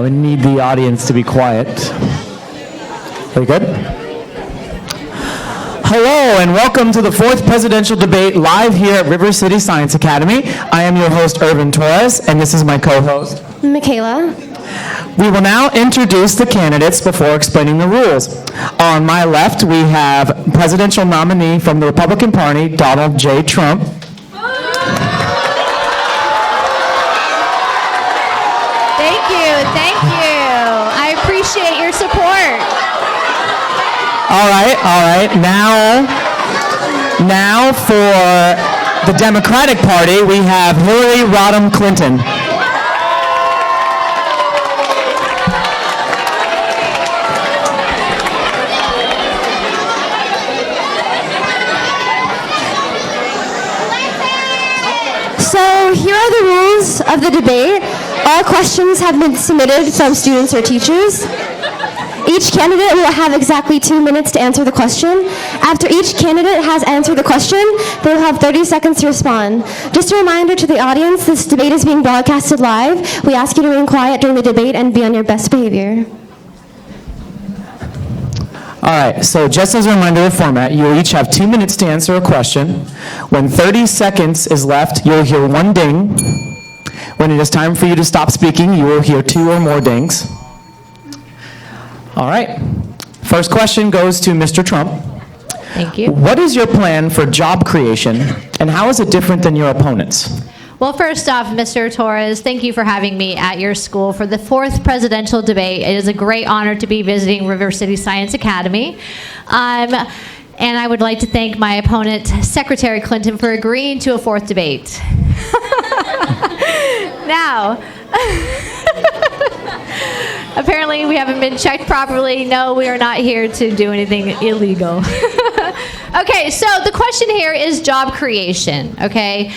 We need the audience to be quiet. Are you good? Hello and welcome to the 4th presidential debate live here at River City Science Academy. I am your host, Irvin Torres, and this is my co-host, Michaela. We will now introduce the candidates before explaining the rules. On my left, we have presidential nominee from the Republican Party, Donald J. Trump. Thank you. I appreciate your support. All right. Now for the Democratic Party, we have Hillary Rodham Clinton. So here are the rules of the debate. All questions have been submitted from students or teachers. Each candidate will have exactly 2 minutes to answer the question. After each candidate has answered the question, they will have 30 seconds to respond. Just a reminder to the audience, this debate is being broadcasted live. We ask you to remain quiet during the debate and be on your best behavior. All right, so just as a reminder of the format, you'll each have 2 minutes to answer a question. When 30 seconds is left, you'll hear one ding. When it is time for you to stop speaking, you will hear 2 or more dings. All right. First question goes to Mr. Trump. Thank you. What is your plan for job creation, and how is it different than your opponents? Well, first off, Mr. Torres, thank you for having me at your school for the 4th presidential debate. It is a great honor to be visiting River City Science Academy. And I would like to thank my opponent, Secretary Clinton, for agreeing to a 4th debate. Now, apparently we haven't been checked properly. No, we are not here to do anything illegal. Okay, so the question here is job creation, okay?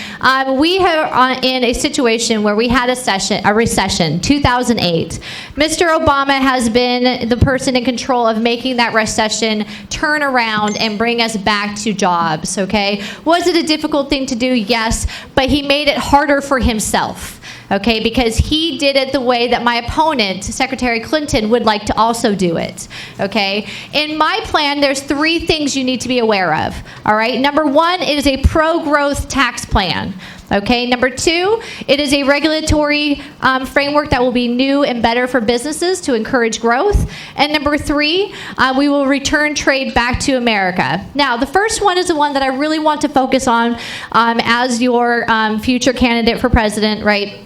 We are in a situation where we had a recession, 2008. Mr. Obama has been the person in control of making that recession turn around and bring us back to jobs, okay? Was it a difficult thing to do? Yes, but he made it harder for himself. Okay, because he did it the way that my opponent, Secretary Clinton, would like to also do it. Okay, in my plan, there's 3 things you need to be aware of. All right, number 1, it is a pro-growth tax plan. Okay, number 2, it is a regulatory framework that will be new and better for businesses to encourage growth. And number 3, we will return trade back to America. Now, the first one is the one that I really want to focus on as your future candidate for president, right?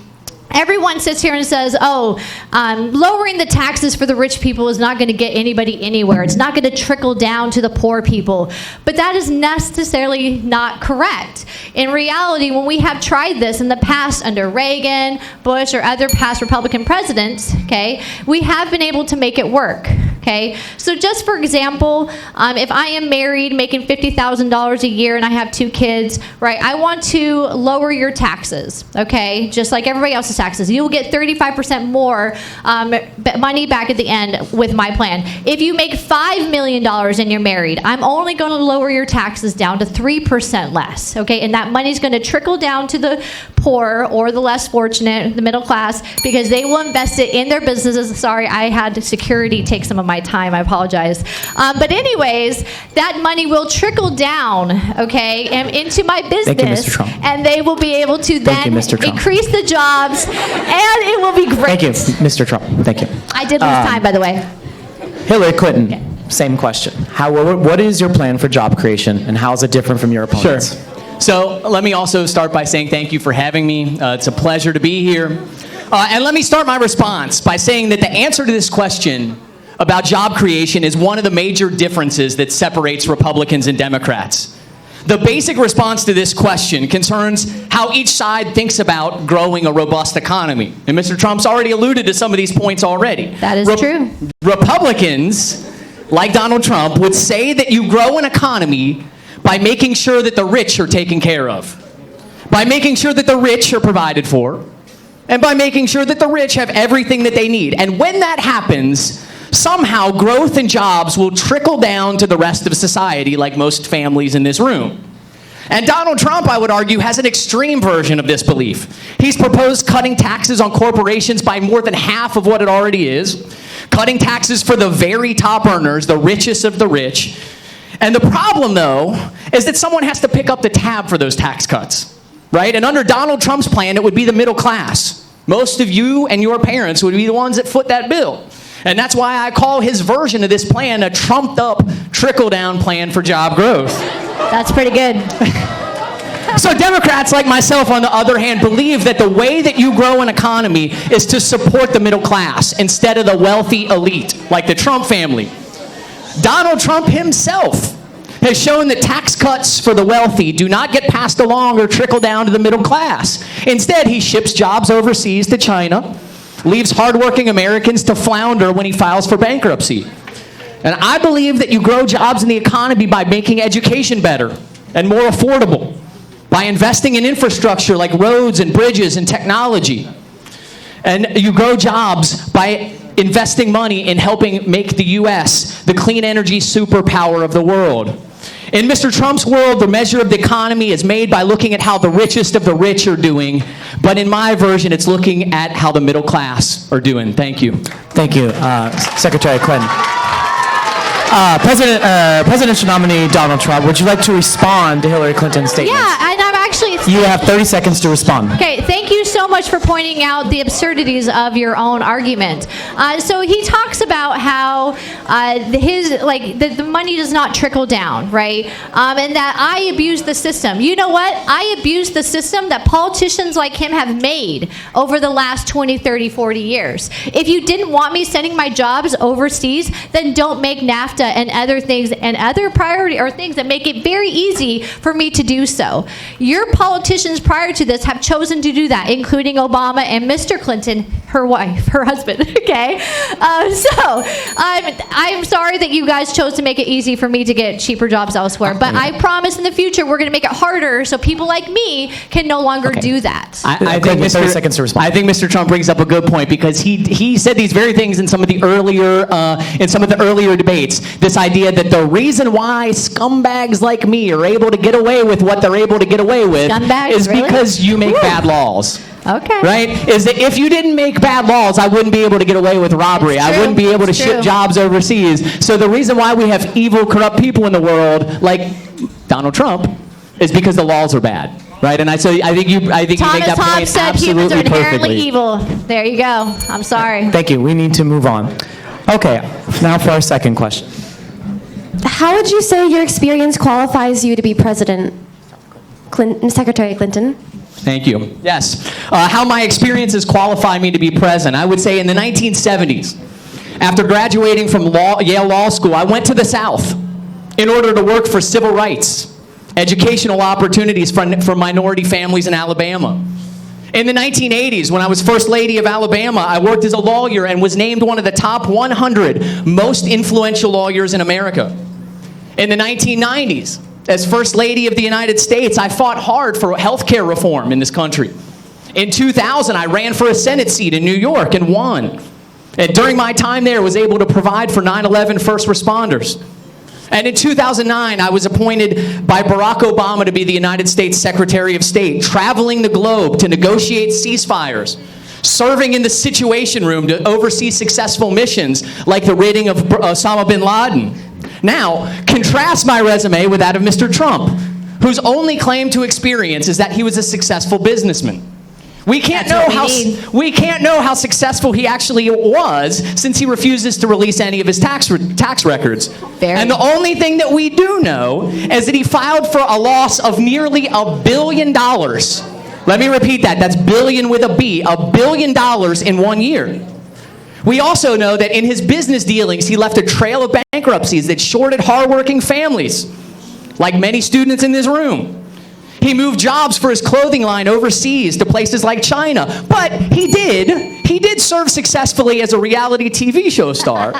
Everyone sits here and says, lowering the taxes for the rich people is not going to get anybody anywhere. It's not going to trickle down to the poor people. But that is necessarily not correct. In reality, when we have tried this in the past under Reagan, Bush, or other past Republican presidents, okay, we have been able to make it work. Okay, so just for example, if I am married making $50,000 a year and I have 2 kids, right, I want to lower your taxes, okay, just like everybody else's taxes. You will get 35% more money back at the end with my plan. If you make $5 million and you're married, I'm only going to lower your taxes down to 3% less, okay, and that money's going to trickle down to the poor or the less fortunate, the middle class, because they will invest it in their businesses. Sorry, I had security take some of my time. I apologize. But anyways, that money will trickle down, okay, into my business. Thank you, Mr. Trump. And they will be able to then increase the jobs, and it will be great. Thank you, Mr. Trump. Thank you. I did lose time, by the way. Hillary Clinton, same question. What is your plan for job creation, and how is it different from your opponents? Sure. So let me also start by saying thank you for having me. It's a pleasure to be here. And let me start my response by saying that the answer to this question about job creation is one of the major differences that separates Republicans and Democrats. The basic response to this question concerns how each side thinks about growing a robust economy. And Mr. Trump's already alluded to some of these points already. That is true. Republicans, like Donald Trump, would say that you grow an economy by making sure that the rich are taken care of, by making sure that the rich are provided for, and by making sure that the rich have everything that they need. And when that happens, somehow growth and jobs will trickle down to the rest of society, like most families in this room. And Donald Trump, I would argue, has an extreme version of this belief. He's proposed cutting taxes on corporations by more than half of what it already is, cutting taxes for the very top earners, the richest of the rich. And the problem, though, is that someone has to pick up the tab for those tax cuts, right? And under Donald Trump's plan, it would be the middle class. Most of you and your parents would be the ones that foot that bill. And that's why I call his version of this plan a trumped-up, trickle-down plan for job growth. That's pretty good. So Democrats like myself, on the other hand, believe that the way that you grow an economy is to support the middle class instead of the wealthy elite, like the Trump family. Donald Trump himself has shown that tax cuts for the wealthy do not get passed along or trickle down to the middle class. Instead, he ships jobs overseas to China, leaves hardworking Americans to flounder when he files for bankruptcy. And I believe that you grow jobs in the economy by making education better and more affordable, by investing in infrastructure like roads and bridges and technology. And you grow jobs by investing money in helping make the U.S. the clean energy superpower of the world. In Mr. Trump's world, the measure of the economy is made by looking at how the richest of the rich are doing, but in my version, it's looking at how the middle class are doing. Thank you. Thank you, Secretary Clinton. Presidential nominee Donald Trump, would you like to respond to Hillary Clinton's statements? Yeah, and I'm actually... You have 30 seconds to respond. Okay, thank you so much for pointing out the absurdities of your own argument. So he talks about how the money does not trickle down, right? And that I abuse the system. You know what? I abuse the system that politicians like him have made over the last 20, 30, 40 years. If you didn't want me sending my jobs overseas, then don't make NAFTA and other things and other priority or things that make it very easy for me to do so. Your politicians prior to this have chosen to do that, including Obama and Mr. Clinton, her wife, her husband, okay? So I'm sorry that you guys chose to make it easy for me to get cheaper jobs elsewhere, but I promise in the future we're going to make it harder so people like me can no longer do that. I think 30 seconds to respond. I think Mr. Trump brings up a good point, because he said these very things in some of the earlier debates. This idea that the reason why scumbags like me are able to get away with what they're able to get away with is really? because you make bad laws. Okay. Right? Is that if you didn't make bad laws, I wouldn't be able to get away with robbery. I wouldn't be able to ship jobs overseas. So the reason why we have evil, corrupt people in the world, like Donald Trump, is because the laws are bad. Right? And I think you make that point said absolutely humans are inherently perfectly. evil. There you go. I'm sorry. Thank you. We need to move on. Okay, now for our second question. How would you say your experience qualifies you to be President? Secretary Clinton? Thank you. Yes. How my experiences qualify me to be president. I would say in the 1970s, after graduating from Yale Law School, I went to the South in order to work for civil rights, educational opportunities for minority families in Alabama. In the 1980s, when I was First Lady of Alabama, I worked as a lawyer and was named one of the top 100 most influential lawyers in America. In the 1990s, as First Lady of the United States, I fought hard for health care reform in this country. In 2000, I ran for a Senate seat in New York and won. And during my time there, was able to provide for 9/11 first responders. And in 2009, I was appointed by Barack Obama to be the United States Secretary of State, traveling the globe to negotiate ceasefires, serving in the Situation Room to oversee successful missions like the raiding of Osama bin Laden. Now, contrast my resume with that of Mr. Trump, whose only claim to experience is that he was a successful businessman. We can't know how successful he actually was, since he refuses to release any of his tax records. And the only thing that we do know is that he filed for a loss of nearly $1 billion. Let me repeat that. That's billion with a B. $1 billion in 1 year. We also know that in his business dealings, he left a trail of bankruptcies that shorted hardworking families, like many students in this room. He moved jobs for his clothing line overseas to places like China. But he did serve successfully as a reality TV show star.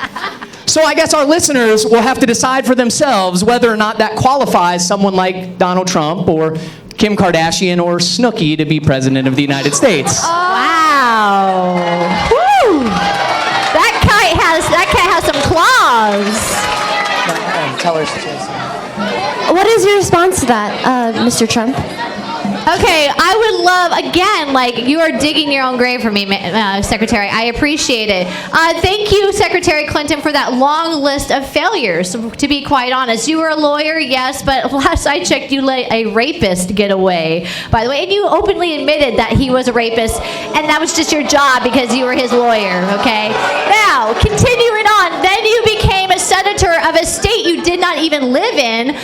So I guess our listeners will have to decide for themselves whether or not that qualifies someone like Donald Trump or Kim Kardashian or Snooki to be President of the United States. Wow. Woo! That kite has some claws. Tell her. What is your response to that, Mr. Trump? Okay, I would love, again, like, you are digging your own grave for me, Secretary. I appreciate it. Thank you, Secretary Clinton, for that long list of failures, to be quite honest. You were a lawyer, yes, but last I checked, you let a rapist get away, by the way, and you openly admitted that he was a rapist, and that was just your job because you were his lawyer, okay? Now, continuing on, then you became a senator of a state you did not even live in,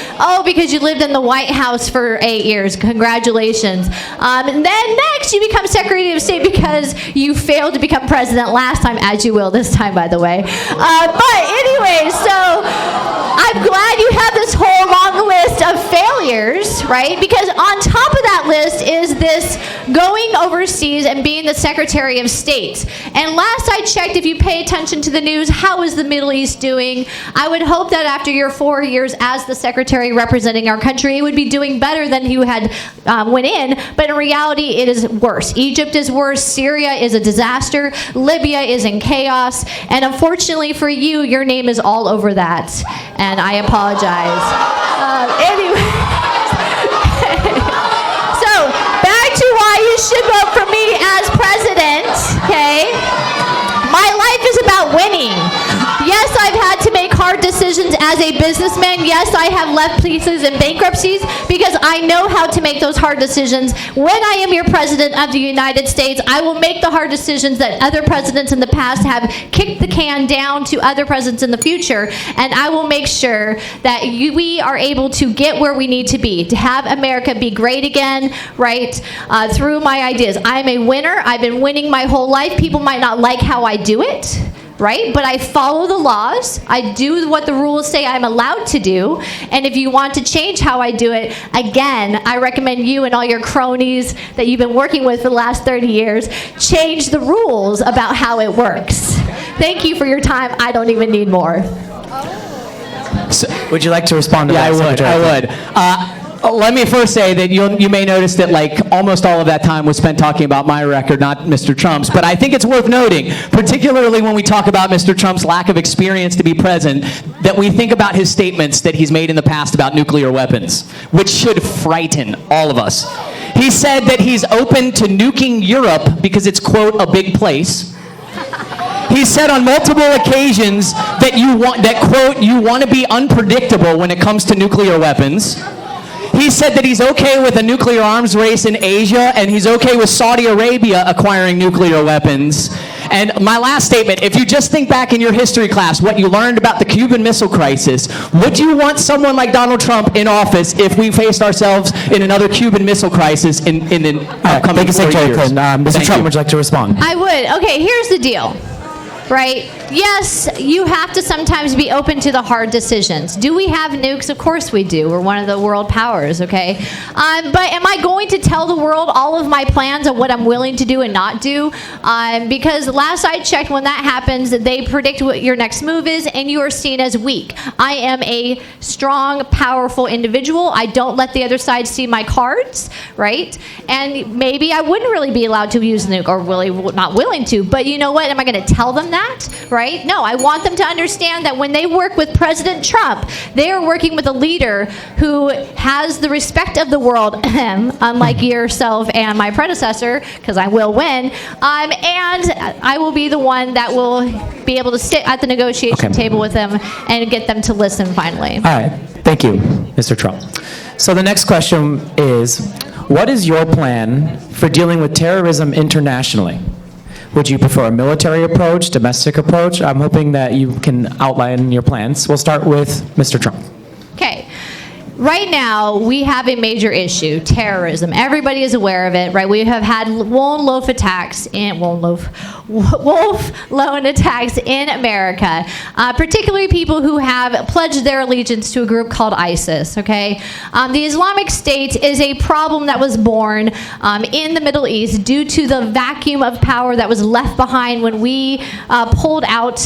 because you lived in the White House for 8 years. Congratulations. And then next, you become Secretary of State because you failed to become president last time, as you will this time, by the way. But anyway, so I'm glad you have this whole long list of failures, right? Because on top of that list is this going overseas and being the Secretary of State. And last I checked, if you pay attention to the news, how is the Middle East doing? I would hope that after your 4 years as the Secretary representing our country, it would be doing better than you had went in, but in reality, it is worse. Egypt is worse. Syria is a disaster. Libya is in chaos. And unfortunately for you, your name is all over that. And I apologize. Anyway. So, back to why you should vote for me as president, okay? My life is about winning. Yes, I've had to make hard decisions as a businessman. Yes, I have left places in bankruptcies because I know how to make those hard decisions. When I am your president of the United States, I will make the hard decisions that other presidents in the past have kicked the can down to other presidents in the future, and I will make sure that we are able to get where we need to be, to have America be great again, right, through my ideas. I'm a winner. I've been winning my whole life. People might not like how I do it, right? But I follow the laws. I do what the rules say I'm allowed to do. And if you want to change how I do it, again, I recommend you and all your cronies that you've been working with for the last 30 years, change the rules about how it works. Thank you for your time. I don't even need more. So, would you like to respond to Yeah, that, I would. Let me first say that you may notice that like almost all of that time was spent talking about my record, not Mr. Trump's. But I think it's worth noting, particularly when we talk about Mr. Trump's lack of experience to be president, that we think about his statements that he's made in the past about nuclear weapons, which should frighten all of us. He said that he's open to nuking Europe because it's, quote, a big place. He said on multiple occasions that quote, you want to be unpredictable when it comes to nuclear weapons. He said that he's okay with a nuclear arms race in Asia, and he's okay with Saudi Arabia acquiring nuclear weapons. And my last statement, if you just think back in your history class, what you learned about the Cuban Missile Crisis, would you want someone like Donald Trump in office if we faced ourselves in another Cuban Missile Crisis in the upcoming 4 years? Mr. Trump, would you like to respond? I would. Okay, here's the deal. Right? Yes, you have to sometimes be open to the hard decisions. Do we have nukes? Of course we do. We're one of the world powers, okay? But am I going to tell the world all of my plans of what I'm willing to do and not do? Because last I checked, when that happens, they predict what your next move is, and you are seen as weak. I am a strong, powerful individual. I don't let the other side see my cards, right? And maybe I wouldn't really be allowed to use the nuke, or really not willing to. But you know what? Am I going to tell them that? Right? No, I want them to understand that when they work with President Trump, they are working with a leader who has the respect of the world, unlike yourself and my predecessor, because I will win, and I will be the one that will be able to sit at the negotiation table with them and get them to listen finally. All right. Thank you, Mr. Trump. So the next question is, what is your plan for dealing with terrorism internationally? Would you prefer a military approach, domestic approach? I'm hoping that you can outline your plans. We'll start with Mr. Trump. Okay. Right now, we have a major issue, terrorism. Everybody is aware of it, right? We have had wolf loan attacks in America, particularly people who have pledged their allegiance to a group called ISIS, okay? The Islamic State is a problem that was born in the Middle East due to the vacuum of power that was left behind when we pulled out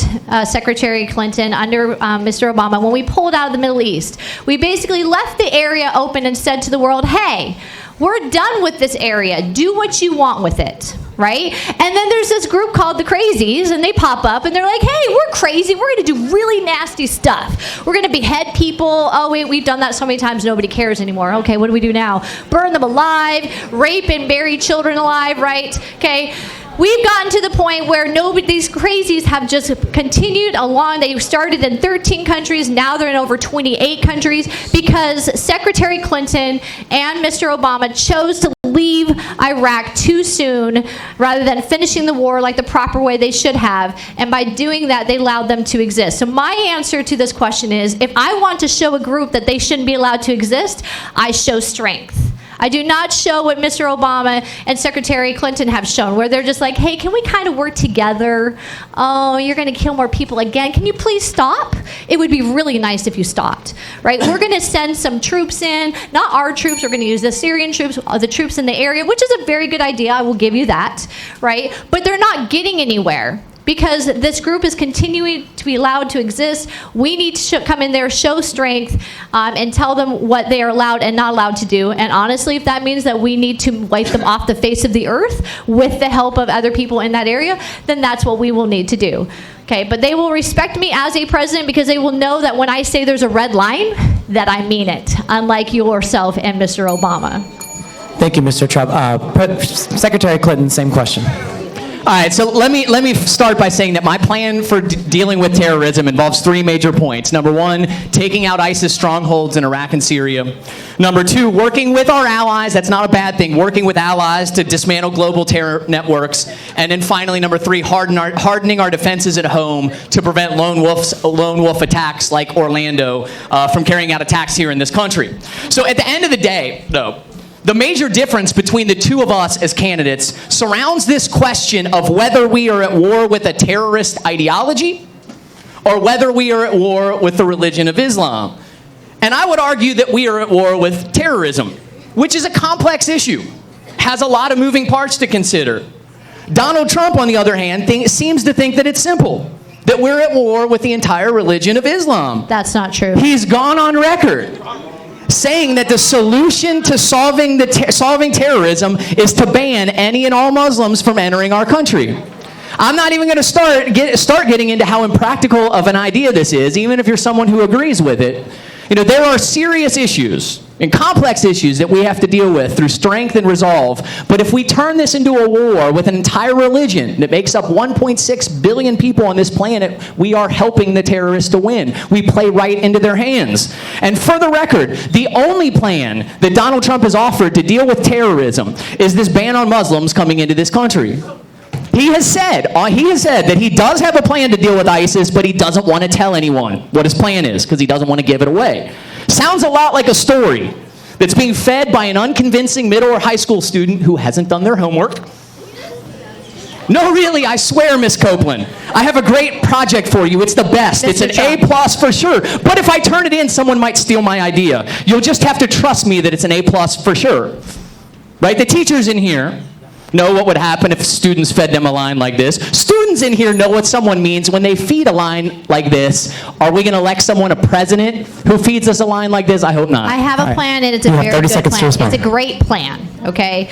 Secretary Clinton under Mr. Obama. When we pulled out of the Middle East, we basically left the area open and said to the world, hey, we're done with this area. Do what you want with it, right? And then there's this group called the crazies, and they pop up, and they're like, hey, we're crazy. We're going to do really nasty stuff. We're going to behead people. Oh, wait, we've done that so many times, nobody cares anymore. Okay, what do we do now? Burn them alive, rape and bury children alive, right? Okay. We've gotten to the point where these crazies have just continued along. They started in 13 countries. Now they're in over 28 countries because Secretary Clinton and Mr. Obama chose to leave Iraq too soon rather than finishing the war like the proper way they should have. And by doing that, they allowed them to exist. So my answer to this question is, if I want to show a group that they shouldn't be allowed to exist, I show strength. I do not show what Mr. Obama and Secretary Clinton have shown, where they're just like, hey, can we kind of work together? Oh, you're going to kill more people again. Can you please stop? It would be really nice if you stopped, right? We're going to send some troops in, not our troops. We're going to use the Syrian troops, the troops in the area, which is a very good idea. I will give you that, right? But they're not getting anywhere. Because this group is continuing to be allowed to exist, we need to come in there, show strength, and tell them what they are allowed and not allowed to do. And honestly, if that means that we need to wipe them off the face of the earth with the help of other people in that area, then that's what we will need to do. Okay, but they will respect me as a president because they will know that when I say there's a red line, that I mean it, unlike yourself and Mr. Obama. Thank you, Mr. Trump. Secretary Clinton, same question. All right, so let me start by saying that my plan for dealing with terrorism involves three major points. Number one, taking out ISIS strongholds in Iraq and Syria. Number two, working with our allies. That's not a bad thing. Working with allies to dismantle global terror networks. And then finally, number three, hardening our defenses at home to prevent lone wolf attacks like Orlando from carrying out attacks here in this country. So at the end of the day, though, the major difference between the two of us as candidates surrounds this question of whether we are at war with a terrorist ideology or whether we are at war with the religion of Islam. And I would argue that we are at war with terrorism, which is a complex issue, has a lot of moving parts to consider. Donald Trump, on the other hand, seems to think that it's simple, that we're at war with the entire religion of Islam. That's not true. He's gone on record saying that the solution to solving terrorism is to ban any and all Muslims from entering our country. I'm not even going to start getting into how impractical of an idea this is, even if you're someone who agrees with it. You know, there are serious issues and complex issues that we have to deal with through strength and resolve. But if we turn this into a war with an entire religion that makes up 1.6 billion people on this planet, we are helping the terrorists to win. We play right into their hands. And for the record, the only plan that Donald Trump has offered to deal with terrorism is this ban on Muslims coming into this country. He has said that he does have a plan to deal with ISIS, but he doesn't want to tell anyone what his plan is because he doesn't want to give it away. Sounds a lot like a story that's being fed by an unconvincing middle or high school student who hasn't done their homework. No, really, I swear, Miss Copeland, I have a great project for you. It's the best. It's an A+ for sure. But if I turn it in, someone might steal my idea. You'll just have to trust me that it's an A+ for sure. Right? The teachers in here know what would happen if students fed them a line like this. Students in here know what someone means when they feed a line like this. Are we going to elect someone a president who feeds us a line like this? I hope not. I have a plan, and it's a very good plan. It's a great plan, okay?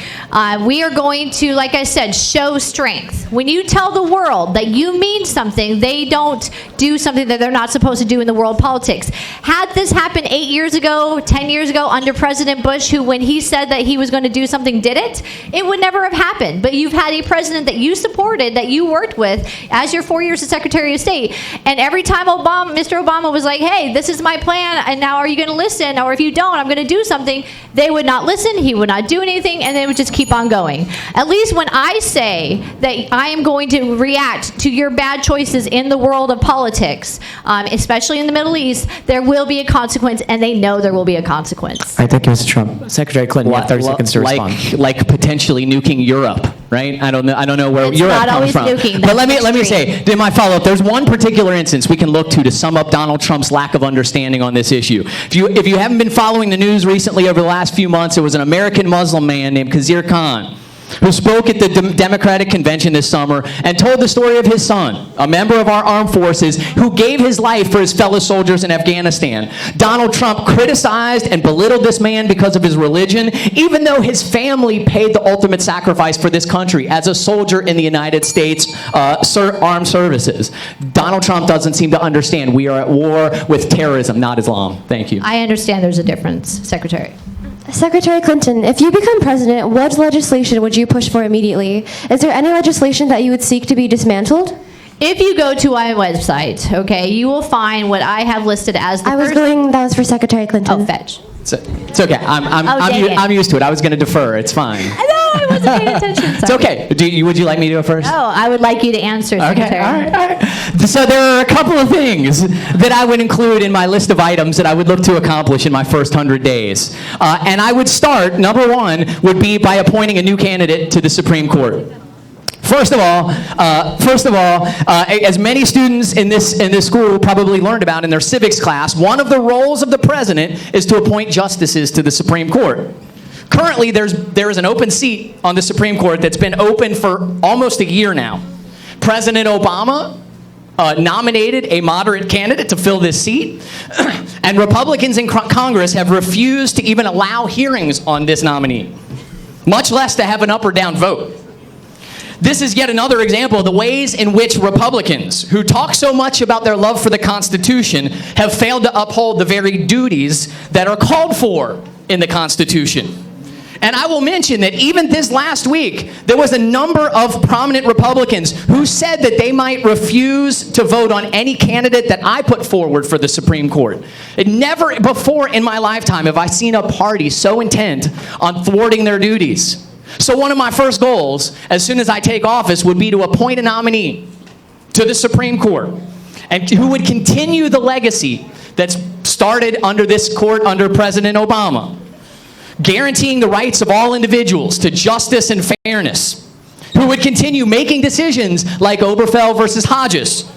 We are going to, like I said, show strength. When you tell the world that you mean something, they don't do something that they're not supposed to do in the world politics. Had this happened 8 years ago, 10 years ago under President Bush, who when he said that he was going to do something did it, it would never have happened. But you've had a president that you supported, that you worked with as your 4 years as Secretary of State. And every time Mr. Obama was like, hey, this is my plan, and now are you going to listen? Or if you don't, I'm going to do something. They would not listen. He would not do anything, and they would just keep on going. At least when I say that I am going to react to your bad choices in the world of politics, especially in the Middle East, there will be a consequence, and they know there will be a consequence. All right, thank you, Mr. Trump. Secretary Clinton, you have 30 seconds to respond. Like potentially nuking Europe, right? I don't know where It's Europe not comes always from. nuking. But let That's me extreme. say, in my follow-up, there's one particular instance we can look to sum up Donald Trump's lack of understanding on this issue. If you haven't been following the news recently over the last few months, there was an American Muslim man named Khizr Khan who spoke at the Democratic Convention this summer and told the story of his son, a member of our armed forces, who gave his life for his fellow soldiers in Afghanistan. Donald Trump criticized and belittled this man because of his religion, even though his family paid the ultimate sacrifice for this country as a soldier in the United States Armed Services. Donald Trump doesn't seem to understand we are at war with terrorism, not Islam. Thank you. I understand there's a difference, Secretary. Secretary Clinton, if you become president, what legislation would you push for immediately? Is there any legislation that you would seek to be dismantled? If you go to my website, okay, you will find what I have listed as the That was for Secretary Clinton. Oh, fetch. It's okay. dang it. I'm used to it. I was going to defer. It's fine. No, I wasn't paying attention. It's Sorry. okay. Would you like me to go first? No, I would like you to answer, Secretary. Okay, all right. So there are a couple of things that I would include in my list of items that I would look to accomplish in my first 100 days. And I would start, number one, would be by appointing a new candidate to the Supreme Court. First of all, as many students in this school probably learned about in their civics class, one of the roles of the president is to appoint justices to the Supreme Court. Currently, there is an open seat on the Supreme Court that's been open for almost a year now. President Obama nominated a moderate candidate to fill this seat, and Republicans in Congress have refused to even allow hearings on this nominee, much less to have an up or down vote. This is yet another example of the ways in which Republicans, who talk so much about their love for the Constitution, have failed to uphold the very duties that are called for in the Constitution. And I will mention that even this last week, there was a number of prominent Republicans who said that they might refuse to vote on any candidate that I put forward for the Supreme Court. Never before in my lifetime have I seen a party so intent on thwarting their duties. So one of my first goals, as soon as I take office, would be to appoint a nominee to the Supreme Court, and who would continue the legacy that's started under this court under President Obama, guaranteeing the rights of all individuals to justice and fairness, who would continue making decisions like Obergefell versus Hodges,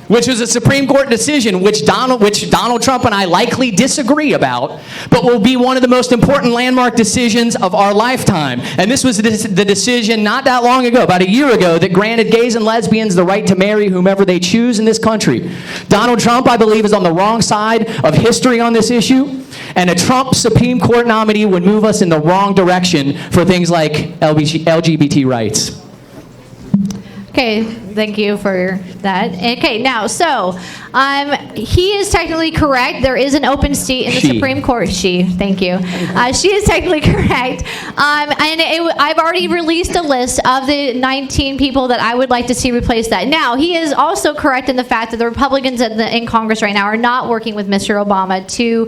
which was a Supreme Court decision which Donald Trump and I likely disagree about, but will be one of the most important landmark decisions of our lifetime. And this was the decision not that long ago, about a year ago, that granted gays and lesbians the right to marry whomever they choose in this country. Donald Trump, I believe, is on the wrong side of history on this issue, and a Trump Supreme Court nominee would move us in the wrong direction for things like LGBT rights. Okay, thank you for that. Okay, now, so he is technically correct. There is an open seat in the Supreme Court. Thank you. She is technically correct. I've already released a list of the 19 people that I would like to see replace that. Now, he is also correct in the fact that the Republicans in Congress right now are not working with Mr. Obama to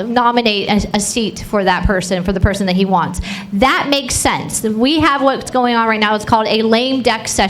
nominate a seat for that person, for the person that he wants. That makes sense. We have what's going on right now. It's called a lame duck session.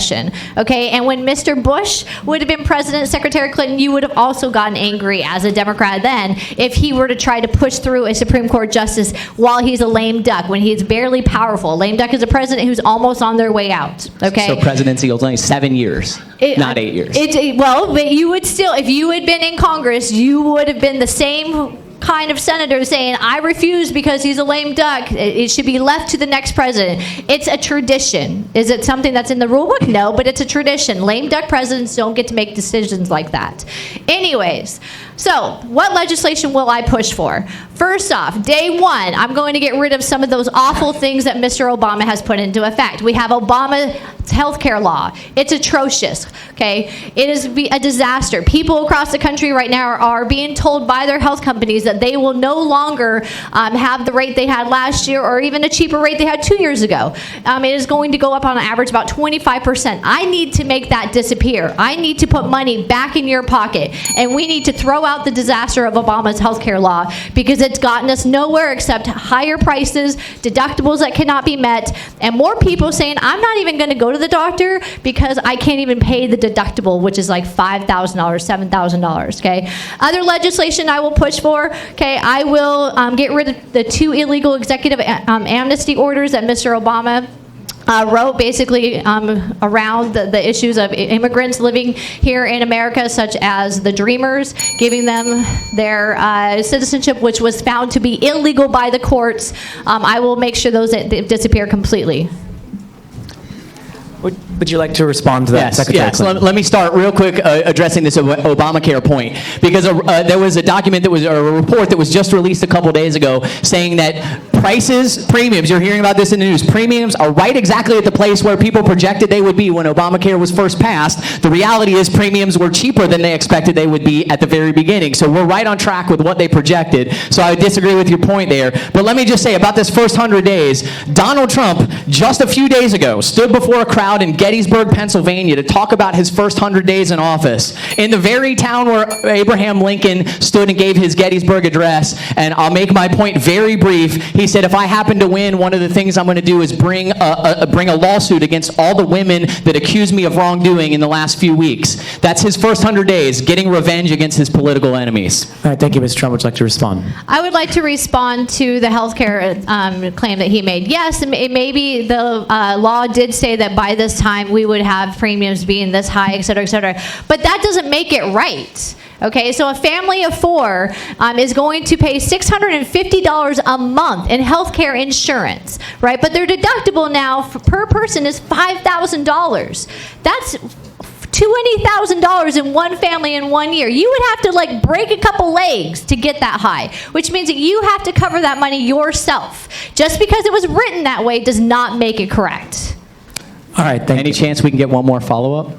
Okay, and when Mr. Bush would have been president, Secretary Clinton, you would have also gotten angry as a Democrat then if he were to try to push through a Supreme Court justice while he's a lame duck, when he's barely powerful. A lame duck is a president who's almost on their way out. Okay, so presidency was only 7 years, not 8 years. Well, but you would still, if you had been in Congress, you would have been the same kind of senator saying, I refuse because he's a lame duck. It should be left to the next president. It's a tradition. Is it something that's in the rule book? No, but it's a tradition. Lame duck presidents don't get to make decisions like that. Anyways, so what legislation will I push for? First off, day one, I'm going to get rid of some of those awful things that Mr. Obama has put into effect. We have Obama's health care law. It's atrocious, okay? It is a disaster. People across the country right now are being told by their health companies that they will no longer have the rate they had last year or even a cheaper rate they had 2 years ago. It is going to go up on average about 25%. I need to make that disappear. I need to put money back in your pocket, and we need to throw out the disaster of Obama's health care law, because it's gotten us nowhere except higher prices, deductibles that cannot be met, and more people saying, I'm not even going to go to the doctor because I can't even pay the deductible, which is like $5,000, $7,000, okay? Other legislation I will push for, okay, I will get rid of the 2 illegal executive amnesty orders that Mr. Obama wrote, basically around the issues of immigrants living here in America, such as the Dreamers, giving them their citizenship, which was found to be illegal by the courts. I will make sure those disappear completely. Would you like to respond to that, Yes, Secretary yes. Clinton? Let me start real quick addressing this Obamacare point, because there was a document that was, or a report that was just released a couple days ago saying that premiums, you're hearing about this in the news, premiums are right exactly at the place where people projected they would be when Obamacare was first passed. The reality is premiums were cheaper than they expected they would be at the very beginning. So we're right on track with what they projected. So I disagree with your point there. But let me just say about this first 100 days, Donald Trump, just a few days ago, stood before a crowd in Gettysburg, Pennsylvania to talk about his first 100 days in office. In the very town where Abraham Lincoln stood and gave his Gettysburg Address, and I'll make my point very brief, he said, if I happen to win, one of the things I'm going to do is bring a lawsuit against all the women that accuse me of wrongdoing in the last few weeks. That's his first 100 days, getting revenge against his political enemies. All right, thank you, Mr. Trump. Would you like to respond? I would like to respond to the healthcare claim that he made. Yes, maybe the law did say that by this time we would have premiums being this high, et cetera, but that doesn't make it right. Okay, so a family of four is going to pay $650 a month in healthcare insurance, right? But their deductible now per person is $5,000. That's $20,000 in one family in 1 year. You would have to like break a couple legs to get that high, which means that you have to cover that money yourself. Just because it was written that way does not make it correct. All right, thank Any you. chance we can get one more follow-up?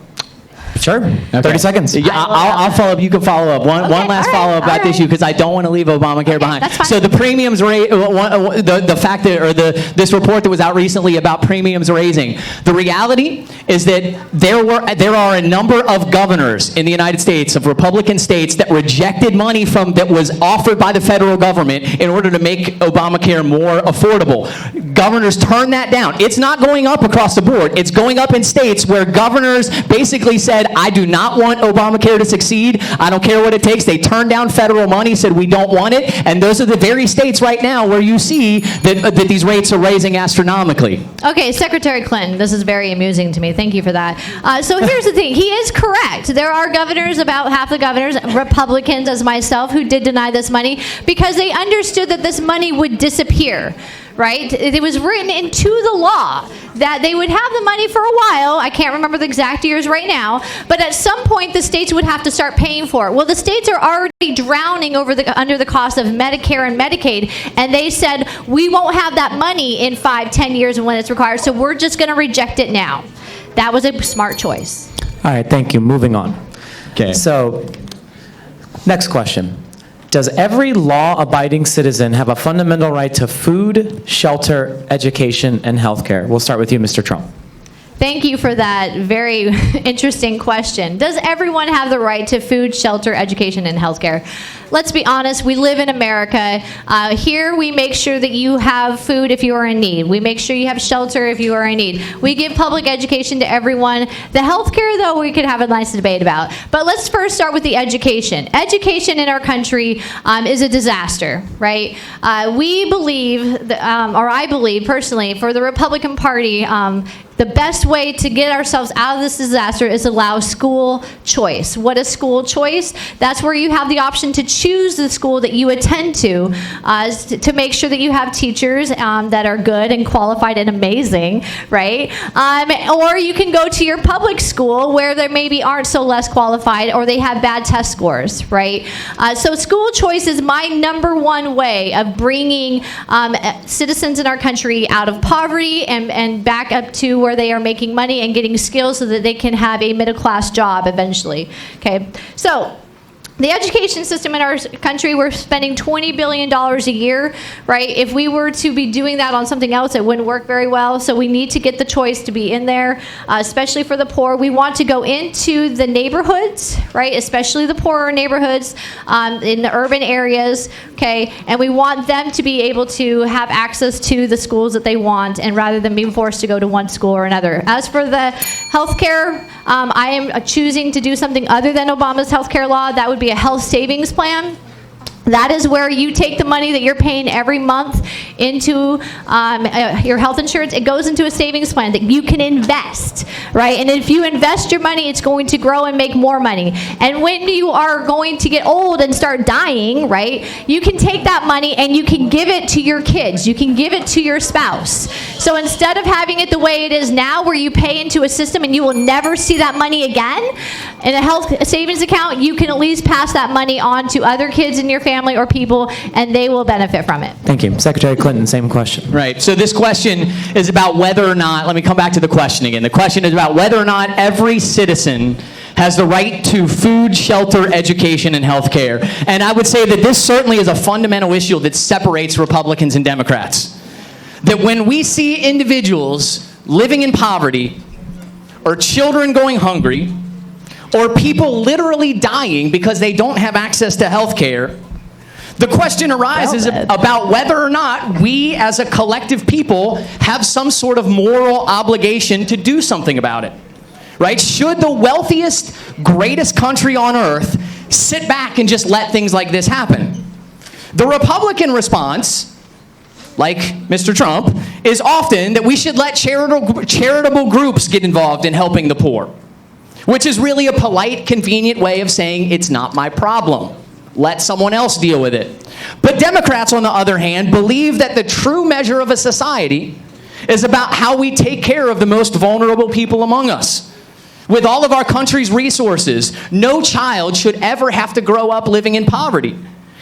Sure. 30 seconds. Yeah, I'll follow up. You can follow up. One last follow-up about this issue, because I don't want to leave Obamacare behind. That's fine. So the premiums rate, the fact that, or this report that was out recently about premiums raising, the reality is that there are a number of governors in the United States, of Republican states, that rejected money that was offered by the federal government in order to make Obamacare more affordable. Governors turned that down. It's not going up across the board. It's going up in states where governors basically said, I do not want Obamacare to succeed. I don't care what it takes. They turned down federal money, said we don't want it. And those are the very states right now where you see that these rates are raising astronomically. Okay, Secretary Clinton, this is very amusing to me. Thank you for that. So here's the thing. He is correct. There are governors, about half the governors, Republicans as myself, who did deny this money because they understood that this money would disappear. Right? It was written into the law that they would have the money for a while. I can't remember the exact years right now, but at some point the states would have to start paying for it. Well, the states are already drowning under the cost of Medicare and Medicaid, and they said, we won't have that money in 5-10 years when it's required, so we're just going to reject it now. That was a smart choice. All right, thank you. Moving on. Okay. So, next question. Does every law-abiding citizen have a fundamental right to food, shelter, education, and health care? We'll start with you, Mr. Trump. Thank you for that very interesting question. Does everyone have the right to food, shelter, education, and healthcare? Let's be honest, we live in America. Here we make sure that you have food if you are in need. We make sure you have shelter if you are in need. We give public education to everyone. The healthcare, though, we could have a nice debate about. But let's first start with the education. Education in our country is a disaster, right? We believe, or I believe personally, for the Republican Party, the best way to get ourselves out of this disaster is allow school choice. What is school choice? That's where you have the option to choose the school that you attend to make sure that you have teachers that are good and qualified and amazing, right? Or you can go to your public school where there maybe aren't so less qualified or they have bad test scores, right? So school choice is my #1 way of bringing citizens in our country out of poverty and back up to where they are making money and getting skills so that they can have a middle-class job eventually. Okay, so the education system in our country, we're spending $20 billion a year, right? If we were to be doing that on something else, it wouldn't work very well. So we need to get the choice to be in there, especially for the poor. We want to go into the neighborhoods, right? Especially the poorer neighborhoods in the urban areas, okay? And we want them to be able to have access to the schools that they want, and rather than being forced to go to one school or another. As for the healthcare, I am choosing to do something other than Obama's healthcare law. That would be a health savings plan. That is where you take the money that you're paying every month into your health insurance. It goes into a savings plan that you can invest, right? And if you invest your money, it's going to grow and make more money. And when you are going to get old and start dying, right, you can take that money and you can give it to your kids. You can give it to your spouse. So instead of having it the way it is now, where you pay into a system and you will never see that money again, in a health savings account, you can at least pass that money on to other kids in your family or people, and they will benefit from it. Thank you. Secretary Clinton, same question. Right. So this question is about whether or not, let me come back to the question again. The question is about whether or not every citizen has the right to food, shelter, education, and health care. And I would say that this certainly is a fundamental issue that separates Republicans and Democrats. That when we see individuals living in poverty, or children going hungry, or people literally dying because they don't have access to health care, the question arises about whether or not we as a collective people have some sort of moral obligation to do something about it, right? Should the wealthiest, greatest country on earth sit back and just let things like this happen? The Republican response, like Mr. Trump, is often that we should let charitable groups get involved in helping the poor, which is really a polite, convenient way of saying it's not my problem. Let someone else deal with it. But Democrats, on the other hand, believe that the true measure of a society is about how we take care of the most vulnerable people among us. With all of our country's resources, no child should ever have to grow up living in poverty.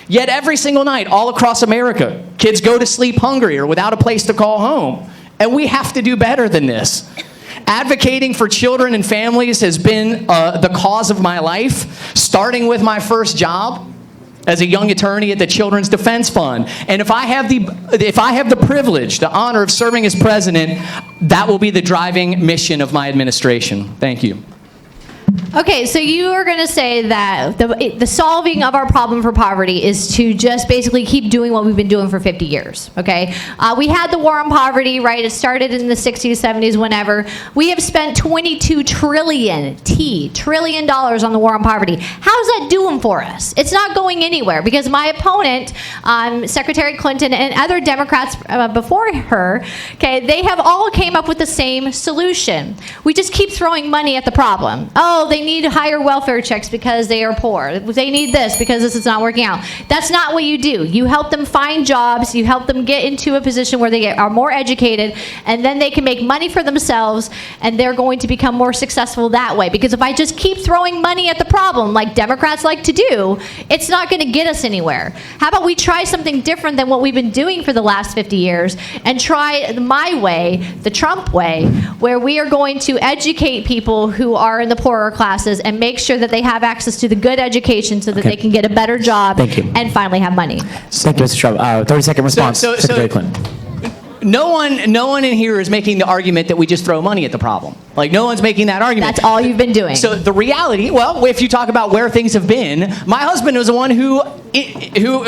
Yet every single night, all across America, kids go to sleep hungry or without a place to call home. And we have to do better than this. Advocating for children and families has been the cause of my life, starting with my first job as a young attorney at the Children's Defense Fund. And if I have the privilege, the honor of serving as president, that will be the driving mission of my administration. Thank you. Okay, so you are going to say that the solving of our problem for poverty is to just basically keep doing what we've been doing for 50 years, okay? We had the war on poverty, right? It started in the 60s, 70s, whenever. We have spent $22 trillion on the war on poverty. How's that doing for us? It's not going anywhere because my opponent, Secretary Clinton, and other Democrats before her, okay, they have all came up with the same solution. We just keep throwing money at the problem. Oh, they need higher welfare checks because they are poor. They need this because this is not working out. That's not what you do. You help them find jobs. You help them get into a position where they are more educated, and then they can make money for themselves, and they're going to become more successful that way. Because if I just keep throwing money at the problem, like Democrats like to do, it's not going to get us anywhere. How about we try something different than what we've been doing for the last 50 years and try my way, the Trump way, where we are going to educate people who are in the poorer classes and make sure that they have access to the good education so that they can get a better job and finally have money. Thank you, Mr. Trump. 30-second response, Secretary Clinton. No one in here is making the argument that we just throw money at the problem. Like, no one's making that argument. That's all you've been doing. So the reality, well, if you talk about where things have been, my husband was the one who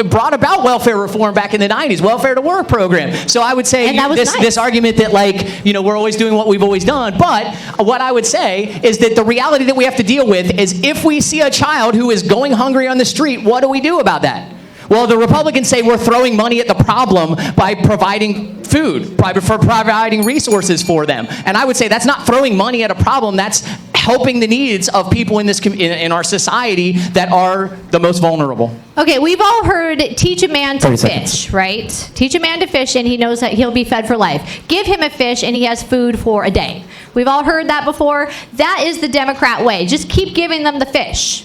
brought about welfare reform back in the 90s, welfare to work program. So I would say this argument that, like, you know, we're always doing what we've always done. But what I would say is that the reality that we have to deal with is if we see a child who is going hungry on the street, what do we do about that? Well, the Republicans say we're throwing money at the problem by providing food, for providing resources for them. And I would say that's not throwing money at a problem. That's helping the needs of people in in our society that are the most vulnerable. Okay, we've all heard teach a man to fish, right? Teach a man to fish and he knows that he'll be fed for life. Give him a fish and he has food for a day. We've all heard that before. That is the Democrat way. Just keep giving them the fish.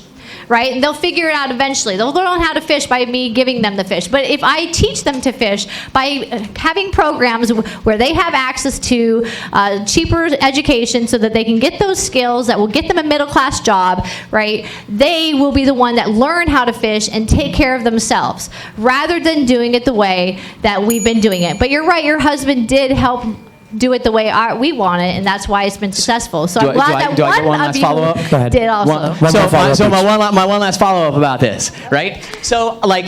Right? And they'll figure it out eventually. They'll learn how to fish by me giving them the fish. But if I teach them to fish by having programs where they have access to cheaper education so that they can get those skills that will get them a middle-class job, right? They will be the one that learn how to fish and take care of themselves rather than doing it the way that we've been doing it. But you're right, your husband did help do it the way we want it, and that's why it's been successful. So I'm glad that one of you did also. My one last follow-up about this, right? So, like,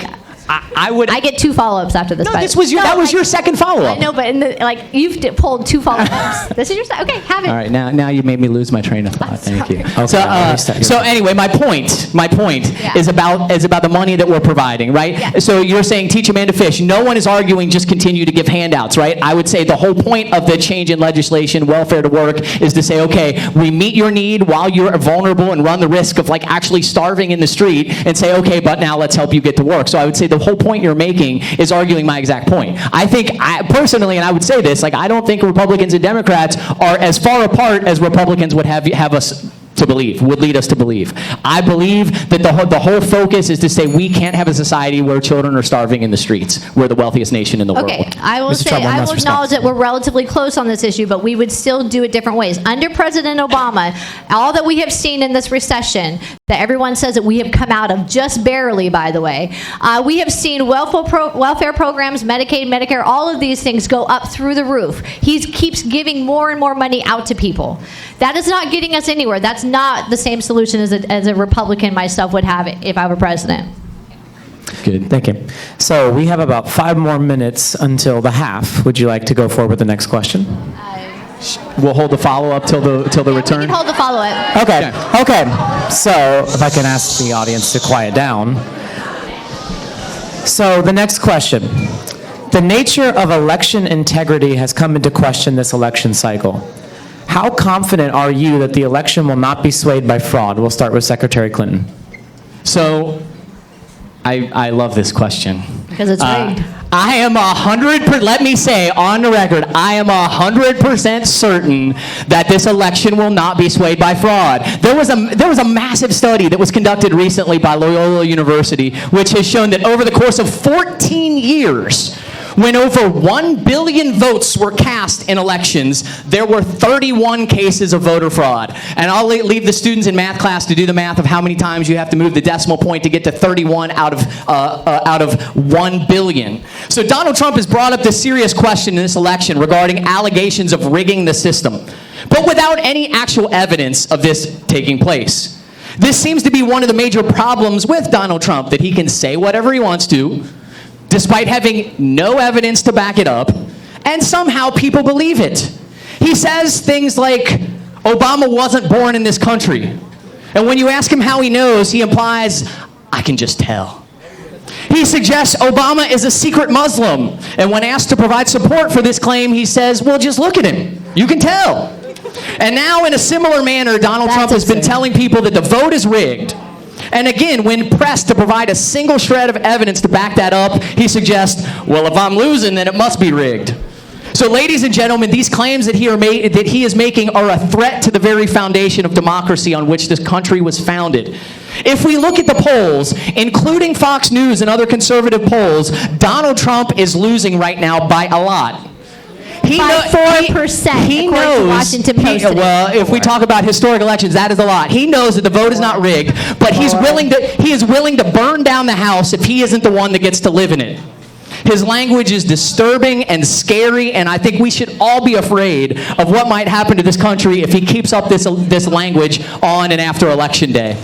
I would. I get 2 follow-ups after this. No, that was your second follow-up. I know, but you've pulled 2 follow-ups. This is your okay. Have it. All right, now you made me lose my train of thought. Thank you. Okay, So anyway, my point Yeah. is about the money that we're providing, right? Yeah. So you're saying teach a man to fish. No one is arguing just continue to give handouts, right? I would say the whole point of the change in legislation, welfare to work, is to say, okay, we meet your need while you're vulnerable and run the risk of actually starving in the street, and say, okay, but now let's help you get to work. So I would say the whole point you're making is arguing my exact point. I think, personally, and I would say this, I don't think Republicans and Democrats are as far apart as Republicans would have us to believe, would lead us to believe. I believe that the whole focus is to say we can't have a society where children are starving in the streets. We're the wealthiest nation in the world. Okay, I will Mr. Trump, one I last will response. acknowledge that we're relatively close on this issue, but we would still do it different ways. Under President Obama, all that we have seen in this recession, that everyone says that we have come out of, just barely, by the way, we have seen welfare programs, Medicaid, Medicare, all of these things go up through the roof. He keeps giving more and more money out to people. That is not getting us anywhere. That's not the same solution as a Republican myself would have if I were president. Good. Thank you. So we have about 5 more minutes until the half. Would you like to go forward with the next question? We'll hold the follow-up till the We return. can hold the follow-up. Okay. So if I can ask the audience to quiet down. So the next question. The nature of election integrity has come into question this election cycle. How confident are you that the election will not be swayed by fraud? We'll start with Secretary Clinton. So, I love this question. Because it's rigged. I am 100%, let me say on the record, I am 100% certain that this election will not be swayed by fraud. There was a massive study that was conducted recently by Loyola University, which has shown that over the course of 14 years, when over 1 billion votes were cast in elections, there were 31 cases of voter fraud. And I'll leave the students in math class to do the math of how many times you have to move the decimal point to get to 31 out of 1 billion. So Donald Trump has brought up this serious question in this election regarding allegations of rigging the system, but without any actual evidence of this taking place. This seems to be one of the major problems with Donald Trump, that he can say whatever he wants to, despite having no evidence to back it up, and somehow people believe it. He says things like, Obama wasn't born in this country. And when you ask him how he knows, he implies, I can just tell. He suggests Obama is a secret Muslim. And when asked to provide support for this claim, he says, well, just look at him. You can tell. And now, in a similar manner, Donald Trump has been telling people that the vote is rigged. And again, when pressed to provide a single shred of evidence to back that up, he suggests, well, if I'm losing, then it must be rigged. So, ladies and gentlemen, these claims that he is making are a threat to the very foundation of democracy on which this country was founded. If we look at the polls, including Fox News and other conservative polls, Donald Trump is losing right now by a lot. By 4%, according to Washington Post. Well, if we talk about historic elections, that is a lot. He knows that the vote is not rigged, but he is willing to burn down the House if he isn't the one that gets to live in it. His language is disturbing and scary, and I think we should all be afraid of what might happen to this country if he keeps up this language on and after Election Day.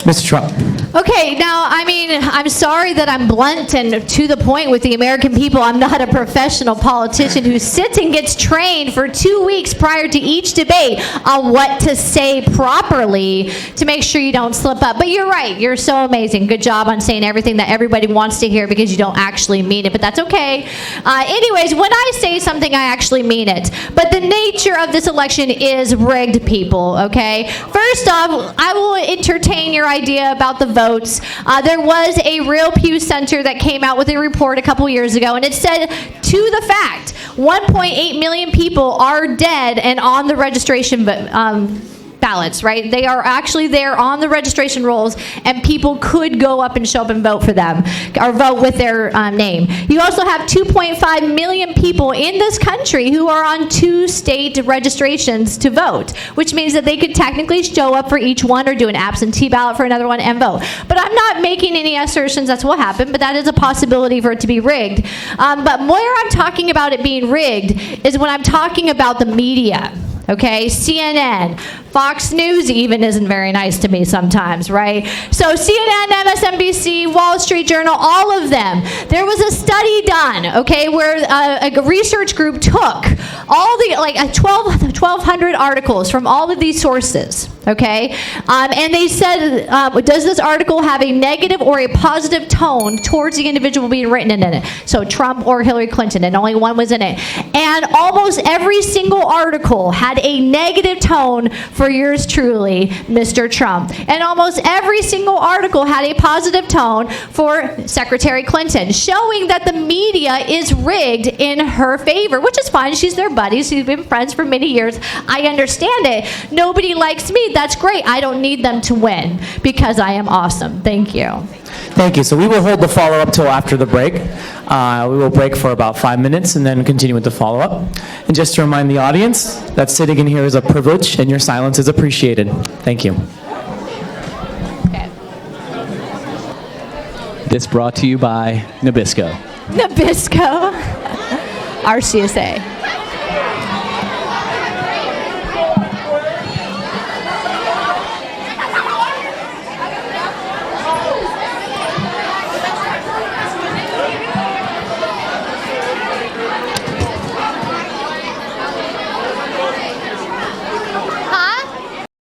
Mr. Trump. Okay, now, I mean, I'm sorry that I'm blunt and to the point with the American people. I'm not a professional politician who sits and gets trained for 2 weeks prior to each debate on what to say properly to make sure you don't slip up. But you're right. You're so amazing. Good job on saying everything that everybody wants to hear because you don't actually mean it, but that's okay. Anyways, when I say something, I actually mean it. But the nature of this election is rigged, people, okay? First off, I will entertain your idea about the votes. There was a Real Pew Center that came out with a report a couple years ago, and it said, to the fact, 1.8 million people are dead and on the registration ballots, right? They are actually there on the registration rolls, and people could go up and show up and vote for them, or vote with their name. You also have 2.5 million people in this country who are on 2 state registrations to vote, which means that they could technically show up for each one or do an absentee ballot for another one and vote. But I'm not making any assertions that's what happened, but that is a possibility for it to be rigged. But where I'm talking about it being rigged is when I'm talking about the media. Okay, CNN, Fox News even isn't very nice to me sometimes, right? So CNN, MSNBC, Wall Street Journal, all of them. There was a study done, okay, where a research group took all the, 1,200 articles from all of these sources, okay? And they said, does this article have a negative or a positive tone towards the individual being written in it? So Trump or Hillary Clinton, and only one was in it. And almost every single article had a negative tone for yours truly, Mr. Trump. And almost every single article had a positive tone for Secretary Clinton, showing that the media is rigged in her favor, which is fine. She's their buddy. She's been friends for many years. I understand it. Nobody likes me. That's great. I don't need them to win because I am awesome. Thank you. Thank you. So we will hold the follow-up till after the break. We will break for about 5 minutes and then continue with the follow-up. And just to remind the audience that sitting in here is a privilege and your silence is appreciated. Thank you. Okay. This brought to you by Nabisco. Nabisco. RCSA.